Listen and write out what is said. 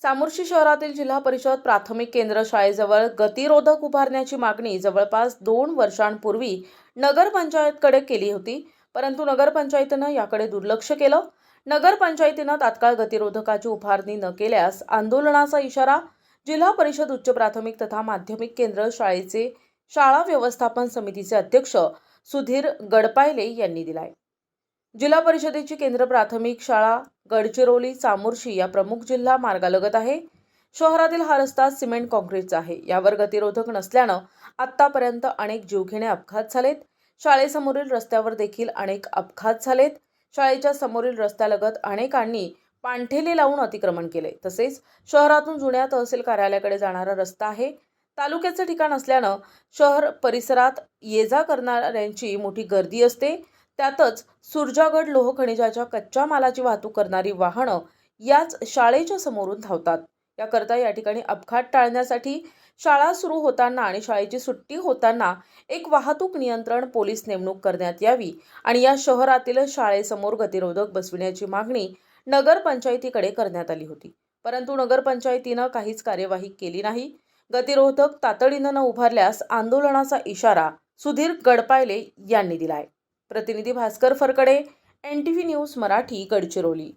चामोर्शी शहरातील जिल्हा परिषद प्राथमिक केंद्र शाळेजवळ गतिरोधक उभारण्याची मागणी जवळपास 2 वर्षांपूर्वी नगरपंचायतकडे केली होती, परंतु नगरपंचायतीनं याकडे दुर्लक्ष केलं. नगरपंचायतीनं तात्काळ गतिरोधकाची उभारणी न केल्यास आंदोलनाचा इशारा जिल्हा परिषद उच्च प्राथमिक तथा माध्यमिक केंद्र शाळेचे शाळा व्यवस्थापन समितीचे अध्यक्ष सुधीर गडपायले यांनी दिलाय. जिल्हा परिषदेची केंद्र प्राथमिक शाळा गडचिरोली चामोर्शी या प्रमुख जिल्हा मार्गालगत आहे. शहरातील हा रस्ता सिमेंट काँक्रीटचा आहे. यावर गतिरोधक नसल्यानं आतापर्यंत अनेक जीवघेणे अपघात झालेत. शाळेसमोरील रस्त्यावर देखील अनेक अपघात झालेत. शाळेच्या समोरील रस्त्यालगत अनेकांनी पाणठेले लावून अतिक्रमण केले. तसेच शहरातून जुन्या तहसील कार्यालयाकडे जाणारा रस्ता आहे. तालुक्याचे ठिकाण असल्यानं शहर परिसरात ये-जा करणाऱ्यांची मोठी गर्दी असते. त्यातच सुरजागड लोह खनिजाच्या कच्च्या मालाची वाहतूक करणारी वाहनं याच शाळेच्या समोरून धावतात. याकरता या ठिकाणी अपघात टाळण्यासाठी शाळा सुरू होताना आणि शाळेची सुट्टी होताना एक वाहतूक नियंत्रण पोलीस नेमणूक करण्यात यावी आणि या शहरातील शाळेसमोर गतिरोधक बसविण्याची मागणी नगरपंचायतीकडे करण्यात आली होती. परंतु नगरपंचायतीनं काहीच कार्यवाही केली नाही. गतिरोधक तातडीनं न उभारल्यास आंदोलनाचा इशारा सुधीर गडपायले यांनी दिलाय. प्रतिनिधी भास्कर फरकडे, NTV न्यूज मराठी, गडचिरोली.